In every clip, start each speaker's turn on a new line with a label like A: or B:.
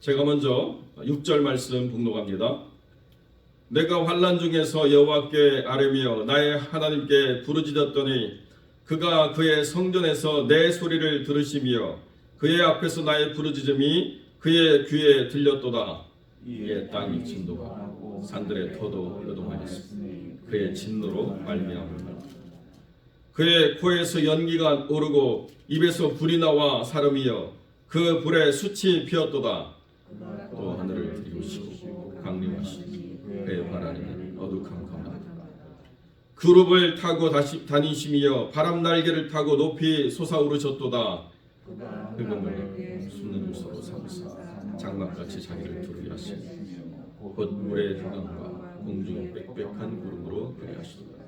A: 제가 먼저 6절 말씀 봉독합니다. 내가 환난 중에서 여호와께 아뢰며 나의 하나님께 부르짖었더니 그가 그의 성전에서 내 소리를 들으시며 그의 앞에서 나의 부르짖음이 그의 귀에 들렸도다. 이에 땅이 진동하고 산들의 터도 요동하였으니 그의 진노로 말미암으라. 그의 코에서 연기가 오르고 입에서 불이 나와 사름이여 그 불에 숯이 피었도다. 또 하늘을 들이우시고 강림하시니 그의 바라는 어두컴컴하다. 그룹을 타고 다니시며 바람 날개를 타고 높이 솟아오르셨도다. 흑음을 솟는 요소로 삼으사 장막같이 자기를 두르게 하시니 곧 물의 흑암과 공중의 빽빽한 구름으로 그리 하시도다.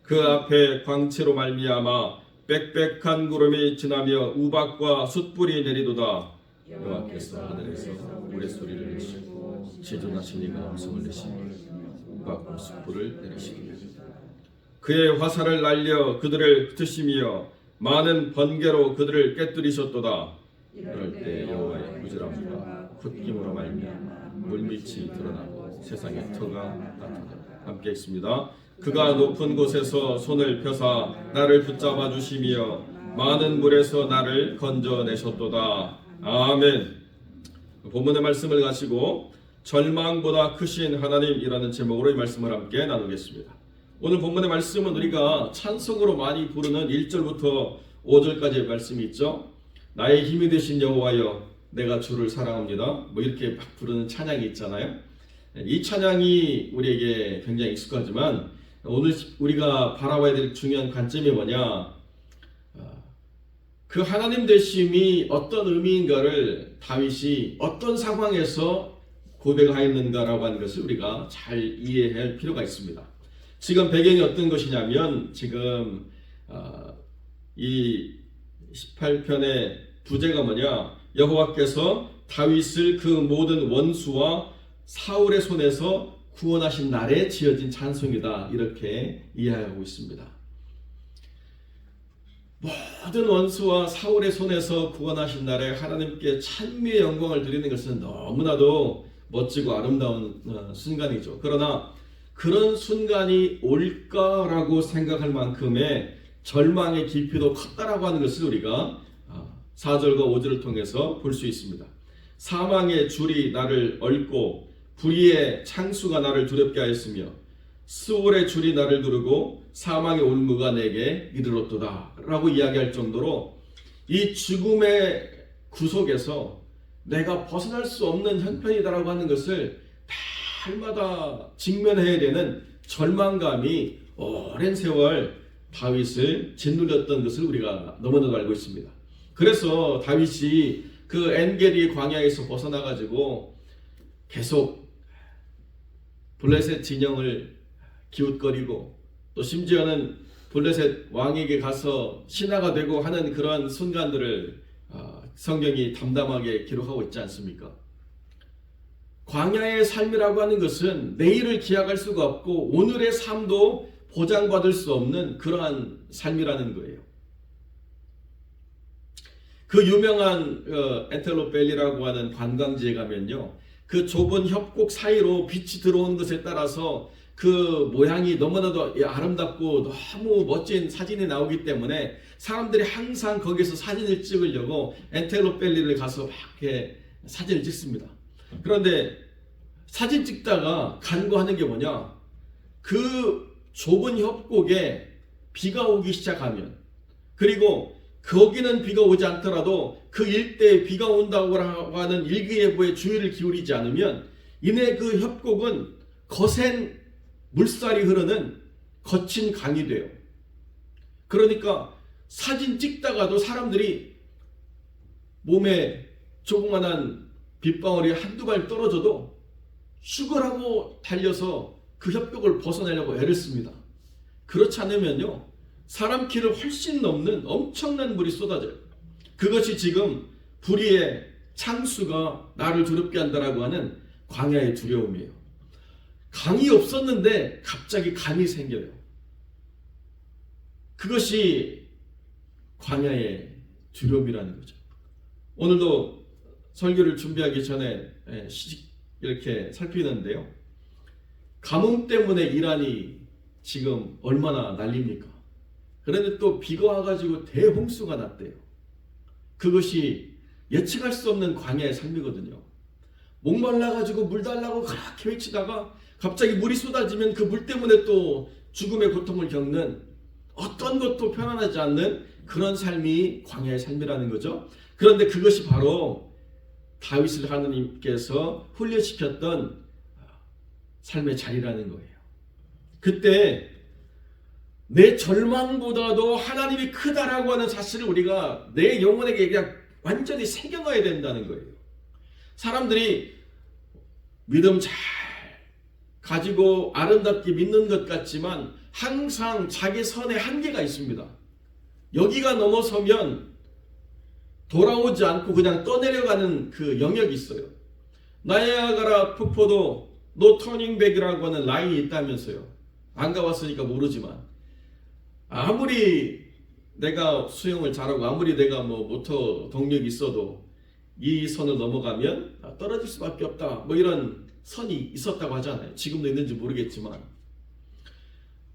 A: 그 앞에 광채로 말미암아 빽빽한 구름이 지나며 우박과 숯불이 내리도다. 여호와께서 하늘에서 물의 소리를 내시고 지존하신 이가 음성을 내시며 우박과 숯불을 내리시리라. 그의 화살을 날려 그들을 흩으시며 많은 번개로 그들을 깨뜨리셨도다. 이럴 때 여호와의 부지런함과 콧김으로 말미암아 물밑이 드러나고 세상의 터가 나타나다. 함께 읽습니다. 그가 높은 곳에서 손을 펴사 나를 붙잡아 주시며 많은 물에서 나를 건져내셨도다. 아멘. 본문의 말씀을 가지고 절망보다 크신 하나님이라는 제목으로 이 말씀을 함께 나누겠습니다. 오늘 본문의 말씀은 우리가 찬송으로 많이 부르는 1절부터 5절까지의 말씀이 있죠. 나의 힘이 되신 여호와여 내가 주를 사랑합니다. 이렇게 막 부르는 찬양이 있잖아요. 이 찬양이 우리에게 굉장히 익숙하지만 오늘 우리가 바라봐야 될 중요한 관점이 뭐냐, 그 하나님 되심이 어떤 의미인가를 다윗이 어떤 상황에서 고백하였는가라고 하는 것을 우리가 잘 이해할 필요가 있습니다. 지금 배경이 어떤 것이냐면 지금 이 18편의 부제가 뭐냐, 여호와께서 다윗을 그 모든 원수와 사울의 손에서 구원하신 날에 지어진 찬송이다, 이렇게 이해하고 있습니다. 모든 원수와 사울의 손에서 구원하신 날에 하나님께 찬미의 영광을 드리는 것은 너무나도 멋지고 아름다운 순간이죠. 그러나 그런 순간이 올까라고 생각할 만큼의 절망의 깊이도 컸다라고 하는 것을 우리가 4절과 5절을 통해서 볼 수 있습니다. 사망의 줄이 나를 얽고 불의의 창수가 나를 두렵게 하였으며 스올의 줄이 나를 두르고 사망의 올무가 내게 이르렀도다 라고 이야기할 정도로 이 죽음의 구속에서 내가 벗어날 수 없는 형편이다라고 하는 것을 날마다 직면해야 되는 절망감이 오랜 세월 다윗을 짓눌렸던 것을 우리가 너무나도 알고 있습니다. 그래서 다윗이 그 엔게디 광야에서 벗어나가지고 계속 블레셋 진영을 기웃거리고 또 심지어는 블레셋 왕에게 가서 신하가 되고 하는 그런 순간들을 성경이 담담하게 기록하고 있지 않습니까? 광야의 삶이라고 하는 것은 내일을 기약할 수가 없고 오늘의 삶도 보장받을 수 없는 그러한 삶이라는 거예요. 그 유명한 엔텔로펠리라고 하는 관광지에 가면요, 그 좁은 협곡 사이로 빛이 들어오는 것에 따라서 그 모양이 너무나도 아름답고 너무 멋진 사진이 나오기 때문에 사람들이 항상 거기서 사진을 찍으려고 엔텔로펠리를 가서 막 이렇게 사진을 찍습니다. 그런데 사진 찍다가 간과하는 게 뭐냐, 그 좁은 협곡에 비가 오기 시작하면, 그리고 거기는 비가 오지 않더라도 그 일대에 비가 온다고 하는 일기예보에 주의를 기울이지 않으면 이내 그 협곡은 거센 물살이 흐르는 거친 강이 돼요. 그러니까 사진 찍다가도 사람들이 몸에 조그만한 빗방울이 한두 발 떨어져도 죽으라고 달려서 그 협곡을 벗어나려고 애를 씁니다. 그렇지 않으면요, 사람 키를 훨씬 넘는 엄청난 물이 쏟아져요. 그것이 지금 불의의 창수가 나를 두렵게 한다라고 하는 광야의 두려움이에요. 강이 없었는데 갑자기 강이 생겨요. 그것이 광야의 두려움이라는 거죠. 오늘도 설교를 준비하기 전에 이렇게 살피는데요. 가뭄 때문에 이란이 지금 얼마나 난립니까? 그런데 또 비가 와가지고 대홍수가 났대요. 그것이 예측할 수 없는 광야의 삶이거든요. 목말라가지고 물 달라고 그렇게 외치다가 갑자기 물이 쏟아지면 그 물 때문에 또 죽음의 고통을 겪는, 어떤 것도 편안하지 않는 그런 삶이 광야의 삶이라는 거죠. 그런데 그것이 바로 다윗을 하나님께서 훈련시켰던 삶의 자리라는 거예요. 그때 내 절망보다도 하나님이 크다라고 하는 사실을 우리가 내 영혼에게 그냥 완전히 새겨넣어야 된다는 거예요. 사람들이 믿음 잘 가지고 아름답게 믿는 것 같지만 항상 자기 선에 한계가 있습니다. 여기가 넘어서면 돌아오지 않고 그냥 떠내려가는 그 영역이 있어요. 나이아가라 폭포도 노 터닝백이라고 하는 라인이 있다면서요. 안 가봤으니까 모르지만 아무리 내가 수영을 잘하고 아무리 내가 모터 동력이 있어도 이 선을 넘어가면 떨어질 수밖에 없다, 이런 선이 있었다고 하잖아요. 지금도 있는지 모르겠지만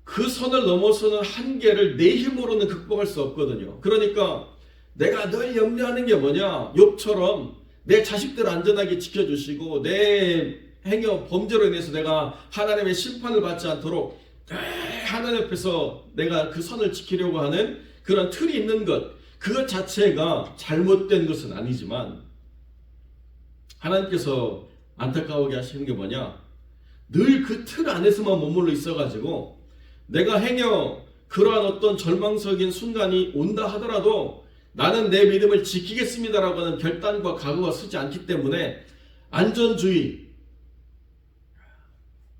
A: 그 선을 넘어서는 한계를 내 힘으로는 극복할 수 없거든요. 그러니까 내가 늘 염려하는 게 뭐냐, 욥처럼 내 자식들 안전하게 지켜주시고 내 행여 범죄로 인해서 내가 하나님의 심판을 받지 않도록 하나님 앞에서 내가 그 선을 지키려고 하는 그런 틀이 있는 것, 그것 자체가 잘못된 것은 아니지만 하나님께서 안타까우게 하시는 게 뭐냐, 늘 그 틀 안에서만 머물러 있어가지고 내가 행여 그러한 어떤 절망적인 순간이 온다 하더라도 나는 내 믿음을 지키겠습니다라고 하는 결단과 각오가 서지 않기 때문에 안전주의,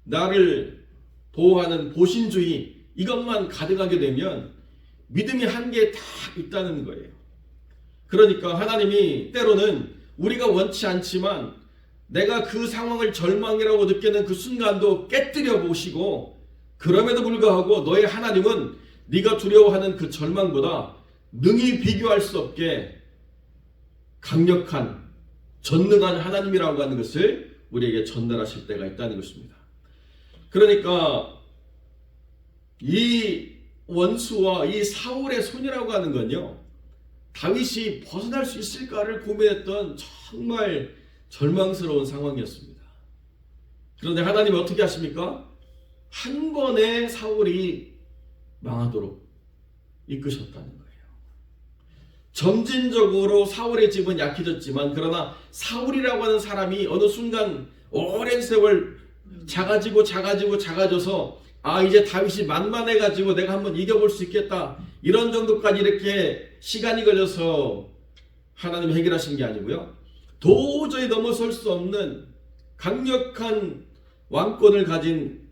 A: 나를 보호하는 보신주의, 이것만 가득하게 되면 믿음이 한계에 다 있다는 거예요. 그러니까 하나님이 때로는 우리가 원치 않지만 내가 그 상황을 절망이라고 느끼는 그 순간도 깨뜨려 보시고, 그럼에도 불구하고 너의 하나님은 네가 두려워하는 그 절망보다 능히 비교할 수 없게 강력한 전능한 하나님이라고 하는 것을 우리에게 전달하실 때가 있다는 것입니다. 그러니까 이 원수와 이 사울의 손이라고 하는 건요, 다윗이 벗어날 수 있을까를 고민했던 정말 절망스러운 상황이었습니다. 그런데 하나님이 어떻게 하십니까? 한 번에 사울이 망하도록 이끄셨다는 거예요. 점진적으로 사울의 집은 약해졌지만, 그러나 사울이라고 하는 사람이 어느 순간 오랜 세월 작아져서 이제 다윗이 만만해가지고 내가 한번 이겨볼 수 있겠다, 이런 정도까지 이렇게 시간이 걸려서 하나님이 해결하신 게 아니고요, 도저히 넘어설 수 없는 강력한 왕권을 가진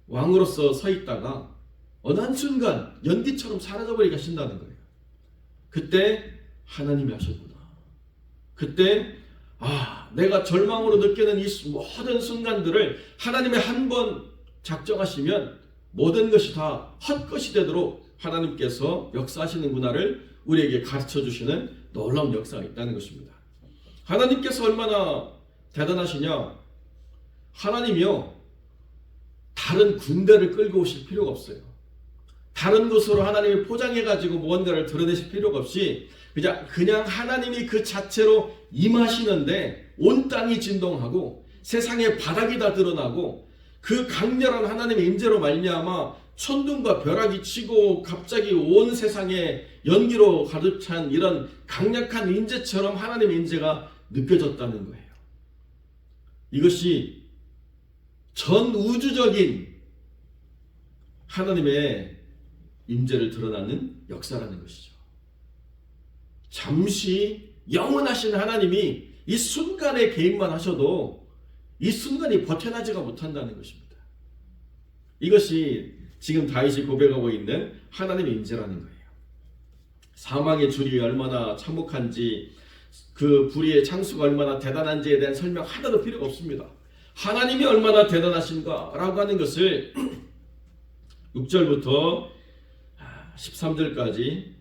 A: 왕으로서 서 있다가 어느 한순간 연기처럼 사라져버리게 하신다는 거예요. 그때 하나님이 하셨구나. 그때 내가 절망으로 느끼는 이 모든 순간들을 하나님이 한 번 작정하시면 모든 것이 다 헛것이 되도록 하나님께서 역사하시는구나를 우리에게 가르쳐 주시는 놀라운 역사가 있다는 것입니다. 하나님께서 얼마나 대단하시냐, 하나님이요 다른 군대를 끌고 오실 필요가 없어요. 다른 것으로 하나님이 포장해가지고 무언가를 드러내실 필요가 없이 그냥 하나님이 그 자체로 임하시는데 온 땅이 진동하고 세상의 바닥이 다 드러나고, 그 강렬한 하나님의 임재로 말미암아 천둥과 벼락이 치고 갑자기 온 세상에 연기로 가득 찬 이런 강력한 임재처럼 하나님의 임재가 느껴졌다는 거예요. 이것이 전 우주적인 하나님의 임재를 드러나는 역사라는 것이죠. 잠시 영원하신 하나님이 이 순간에 개입만 하셔도 이 순간이 버텨나지가 못한다는 것입니다. 이것이 지금 다윗이 고백하고 있는 하나님의 임재라는 거예요. 사망의 줄이 얼마나 참혹한지, 그 불의의 창수가 얼마나 대단한지에 대한 설명 하나도 필요가 없습니다. 하나님이 얼마나 대단하신가 라고 하는 것을 6절부터 13절까지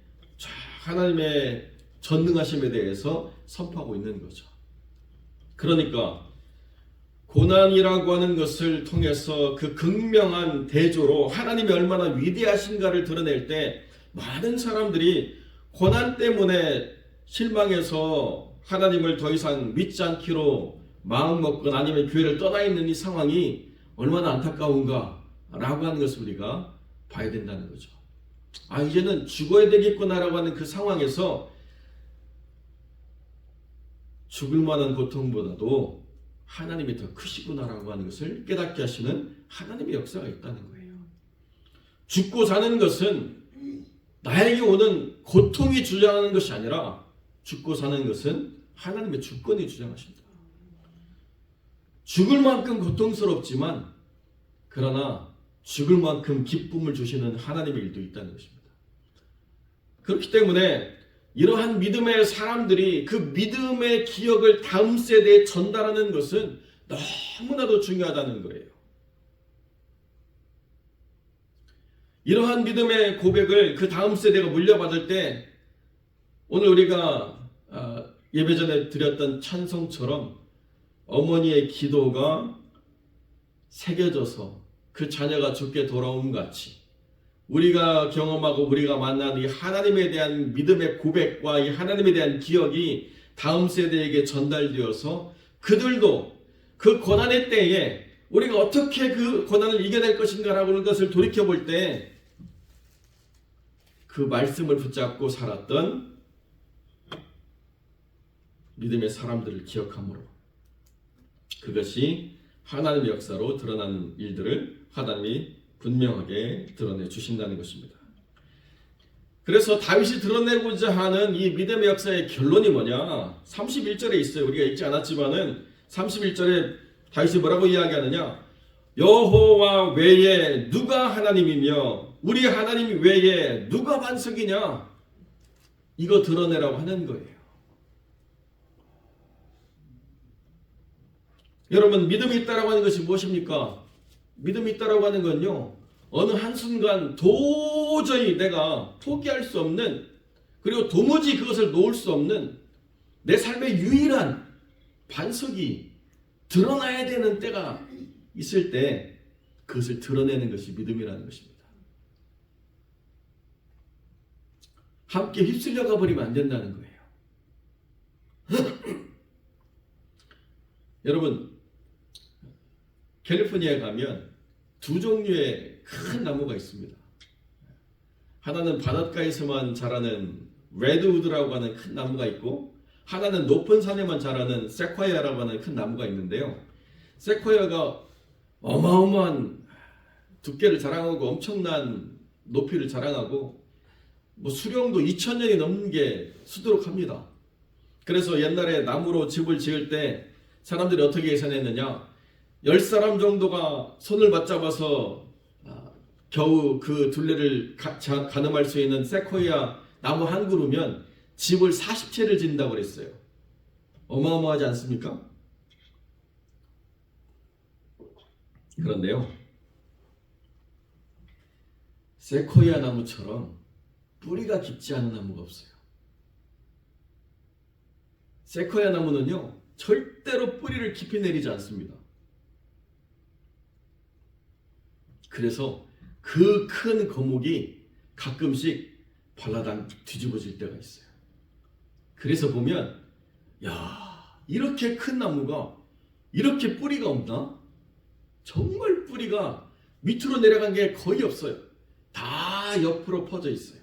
A: 하나님의 전능하심에 대해서 선포하고 있는 거죠. 그러니까 고난이라고 하는 것을 통해서 그 극명한 대조로 하나님이 얼마나 위대하신가를 드러낼 때 많은 사람들이 고난 때문에 실망해서 하나님을 더 이상 믿지 않기로 마음먹거나 아니면 교회를 떠나 있는 이 상황이 얼마나 안타까운가 라고 하는 것을 우리가 봐야 된다는 거죠. 이제는 죽어야 되겠구나라고 하는 그 상황에서 죽을 만한 고통보다도 하나님이 더 크시구나라고 하는 것을 깨닫게 하시는 하나님의 역사가 있다는 거예요. 죽고 사는 것은 나에게 오는 고통이 주장하는 것이 아니라 죽고 사는 것은 하나님의 주권이 주장하신다. 죽을 만큼 고통스럽지만 그러나 죽을 만큼 기쁨을 주시는 하나님의 일도 있다는 것입니다. 그렇기 때문에 이러한 믿음의 사람들이 그 믿음의 기억을 다음 세대에 전달하는 것은 너무나도 중요하다는 거예요. 이러한 믿음의 고백을 그 다음 세대가 물려받을 때 오늘 우리가 예배 전에 드렸던 찬송처럼 어머니의 기도가 새겨져서 그 자녀가 죽게 돌아옴 같이 우리가 경험하고 우리가 만난 이 하나님에 대한 믿음의 고백과 이 하나님에 대한 기억이 다음 세대에게 전달되어서 그들도 그 고난의 때에 우리가 어떻게 그 고난을 이겨낼 것인가라고 하는 것을 돌이켜볼 때 그 말씀을 붙잡고 살았던 믿음의 사람들을 기억함으로 그것이 하나님의 역사로 드러나는 일들을 하나님이 분명하게 드러내 주신다는 것입니다. 그래서 다윗이 드러내고자 하는 이 믿음의 역사의 결론이 뭐냐? 31절에 있어요. 우리가 읽지 않았지만은 31절에 다윗이 뭐라고 이야기하느냐? 여호와 외에 누가 하나님이며 우리 하나님 외에 누가 반석이냐? 이거 드러내라고 하는 거예요. 여러분, 믿음이 있다라고 하는 것이 무엇입니까? 믿음이 있다라고 하는 건요, 어느 한순간 도저히 내가 포기할 수 없는, 그리고 도무지 그것을 놓을 수 없는 내 삶의 유일한 반석이 드러나야 되는 때가 있을 때 그것을 드러내는 것이 믿음이라는 것입니다. 함께 휩쓸려가 버리면 안 된다는 거예요. 여러분, 캘리포니아에 가면 두 종류의 큰 나무가 있습니다. 하나는 바닷가에서만 자라는 레드우드라고 하는 큰 나무가 있고, 하나는 높은 산에만 자라는 세콰이아라고 하는 큰 나무가 있는데요. 세콰이아가 어마어마한 두께를 자랑하고 엄청난 높이를 자랑하고 수령도 2000년이 넘는 게 수두룩합니다. 그래서 옛날에 나무로 집을 지을 때 사람들이 어떻게 계산했느냐, 10사람 정도가 손을 맞잡아서 겨우 그 둘레를 가늠할 수 있는 세코이아 나무 한 그루면 집을 40채를 짓는다고 그랬어요. 어마어마하지 않습니까? 그런데요, 세코이아 나무처럼 뿌리가 깊지 않은 나무가 없어요. 세코이아 나무는요, 절대로 뿌리를 깊이 내리지 않습니다. 그래서 그 큰 거목이 가끔씩 발라당 뒤집어질 때가 있어요. 그래서 보면, 야, 이렇게 큰 나무가 이렇게 뿌리가 없나? 정말 뿌리가 밑으로 내려간 게 거의 없어요. 다 옆으로 퍼져 있어요.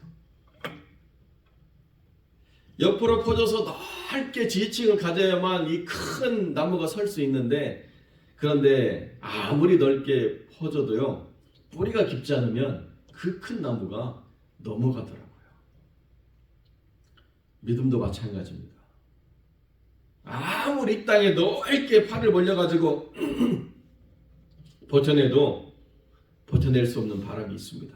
A: 옆으로 퍼져서 넓게 지지층을 가져야만 이 큰 나무가 설 수 있는데, 그런데 아무리 넓게 퍼져도요, 뿌리가 깊지 않으면 그 큰 나무가 넘어가더라고요. 믿음도 마찬가지입니다. 아무리 땅에 넓게 팔을 벌려가지고 버텨내도 버텨낼 수 없는 바람이 있습니다.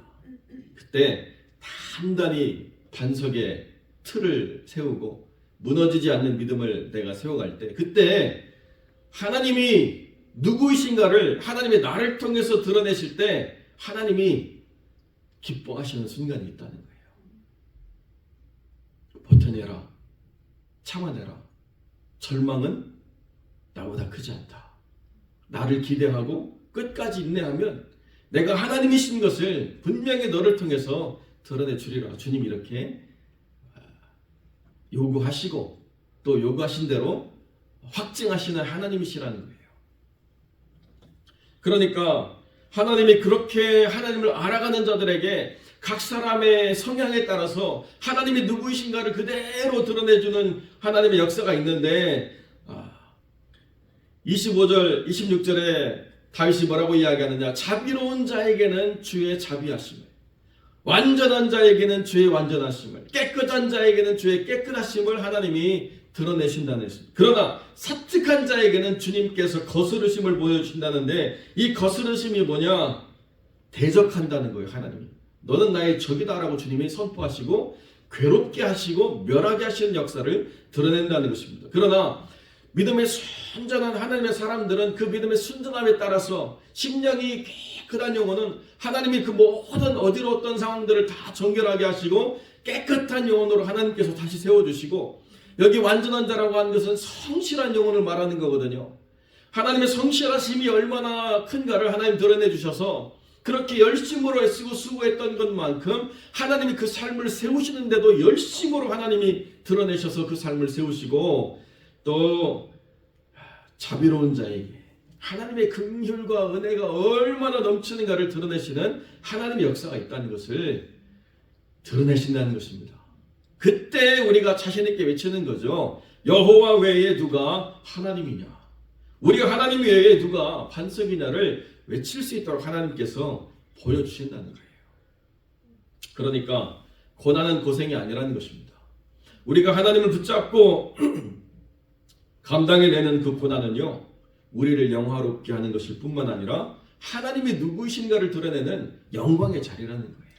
A: 그때 단단히 반석에 틀을 세우고 무너지지 않는 믿음을 내가 세워갈 때, 그때 하나님이 누구이신가를 하나님의 나를 통해서 드러내실 때 하나님이 기뻐하시는 순간이 있다는 거예요. 버텨내라, 참아내라. 절망은 나보다 크지 않다. 나를 기대하고 끝까지 인내하면 내가 하나님이신 것을 분명히 너를 통해서 드러내 주리라. 주님이 이렇게 요구하시고 또 요구하신 대로 확증하시는 하나님이시라는 거예요. 그러니까 하나님이 그렇게 하나님을 알아가는 자들에게 각 사람의 성향에 따라서 하나님이 누구이신가를 그대로 드러내주는 하나님의 역사가 있는데 25절, 26절에 다윗이 뭐라고 이야기하느냐? 자비로운 자에게는 주의 자비하심을, 완전한 자에게는 주의 완전하심을, 깨끗한 자에게는 주의 깨끗하심을 하나님이 드러내신다는 것입니다. 그러나 사특한 자에게는 주님께서 거스르심을 보여주신다는데 이 거스르심이 뭐냐? 대적한다는 거예요. 하나님이. 너는 나의 적이다라고 주님이 선포하시고 괴롭게 하시고 멸하게 하시는 역사를 드러낸다는 것입니다. 그러나 믿음의 순전한 하나님의 사람들은 그 믿음의 순전함에 따라서 심령이 깨끗한 영혼은 하나님이 그 모든 어지러웠던 상황들을 다 정결하게 하시고 깨끗한 영혼으로 하나님께서 다시 세워주시고, 여기 완전한 자라고 하는 것은 성실한 영혼을 말하는 거거든요. 하나님의 성실하심이 얼마나 큰가를 하나님 드러내 주셔서 그렇게 열심으로 애쓰고 수고했던 것만큼 하나님이 그 삶을 세우시는데도 열심으로 하나님이 드러내셔서 그 삶을 세우시고, 또 자비로운 자에게 하나님의 긍휼과 은혜가 얼마나 넘치는가를 드러내시는 하나님의 역사가 있다는 것을 드러내신다는 것입니다. 그때 우리가 자신 있게 외치는 거죠. 여호와 외에 누가 하나님이냐? 우리가 하나님 외에 누가 반석이냐를 외칠 수 있도록 하나님께서 보여주신다는 거예요. 그러니까 고난은 고생이 아니라는 것입니다. 우리가 하나님을 붙잡고 감당해내는 그 고난은요, 우리를 영화롭게 하는 것일 뿐만 아니라 하나님이 누구이신가를 드러내는 영광의 자리라는 거예요.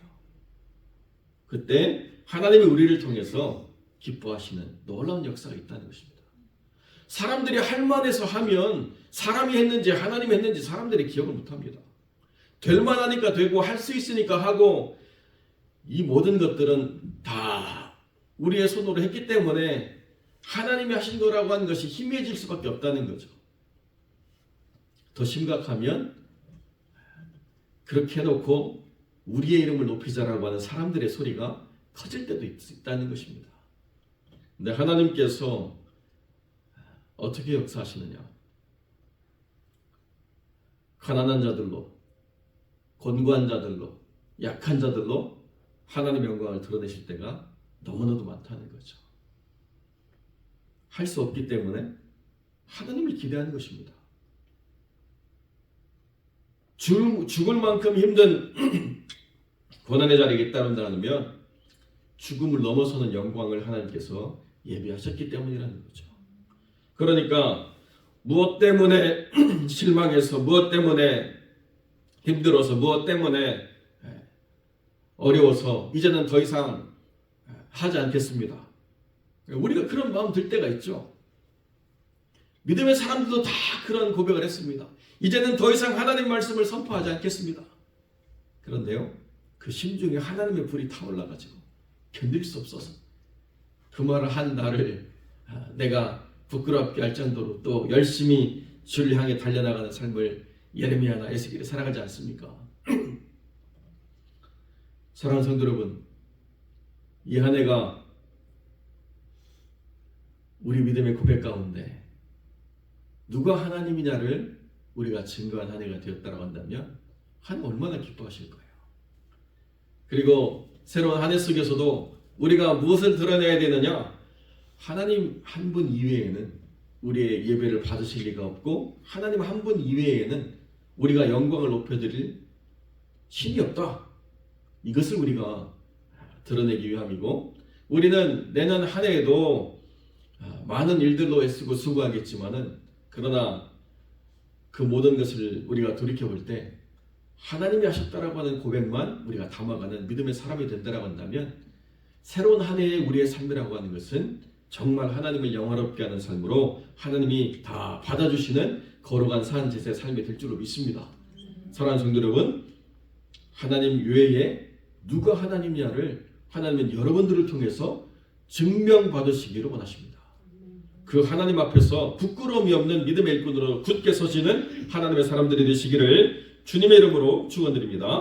A: 그때 하나님이 우리를 통해서 기뻐하시는 놀라운 역사가 있다는 것입니다. 사람들이 할 만해서 하면 사람이 했는지 하나님이 했는지 사람들이 기억을 못합니다. 될 만하니까 되고 할 수 있으니까 하고, 이 모든 것들은 다 우리의 손으로 했기 때문에 하나님이 하신 거라고 하는 것이 희미해질 수밖에 없다는 거죠. 더 심각하면 그렇게 해놓고 우리의 이름을 높이자라고 하는 사람들의 소리가 커질 때도 있다는 것입니다. 근데 하나님께서 어떻게 역사하시느냐? 가난한 자들로, 곤고한 자들로, 약한 자들로 하나님의 영광을 드러내실 때가 너무나도 많다는 거죠. 할 수 없기 때문에 하나님을 기대하는 것입니다. 죽을 만큼 힘든 고난의 자리에 잇따른다면 죽음을 넘어서는 영광을 하나님께서 예비하셨기 때문이라는 거죠. 그러니까 무엇 때문에 실망해서, 무엇 때문에 힘들어서, 무엇 때문에 어려워서 이제는 더 이상 하지 않겠습니다. 우리가 그런 마음 들 때가 있죠. 믿음의 사람들도 다 그런 고백을 했습니다. 이제는 더 이상 하나님 말씀을 선포하지 않겠습니다. 그런데요, 그 심중에 하나님의 불이 타올라가지고 견딜 수 없어서 그 말을 한 나를 내가 부끄럽게 할 정도로 또 열심히 주를 향해 달려나가는 삶을 예레미야나 에스겔이 살아가지 않습니까? 사랑하는 성도 여러분, 이 한 해가 우리 믿음의 고백 가운데 누가 하나님이냐를 우리가 증거한 한 해가 되었다고 한다면 하나님 얼마나 기뻐하실 거예요. 그리고 새로운 한 해 속에서도 우리가 무엇을 드러내야 되느냐? 하나님 한 분 이외에는 우리의 예배를 받으실 리가 없고, 하나님 한 분 이외에는 우리가 영광을 높여드릴 신이 없다. 이것을 우리가 드러내기 위함이고, 우리는 내년 한 해에도 많은 일들로 애쓰고 수고하겠지만은, 그러나 그 모든 것을 우리가 돌이켜볼 때 하나님이 하셨다라고 하는 고백만 우리가 담아가는 믿음의 사람이 된다라고 한다면, 새로운 한 해의 우리의 삶이라고 하는 것은 정말 하나님을 영화롭게 하는 삶으로 하나님이 다 받아주시는 거룩한 산제사의 삶이 될 줄로 믿습니다. 사랑하는 성도 여러분, 하나님 외에 누가 하나님이냐를 하나님은 여러분들을 통해서 증명받으시기를 원하십니다. 그 하나님 앞에서 부끄러움이 없는 믿음의 일꾼으로 굳게 서시는 하나님의 사람들이 되시기를 주님의 이름으로 축원드립니다.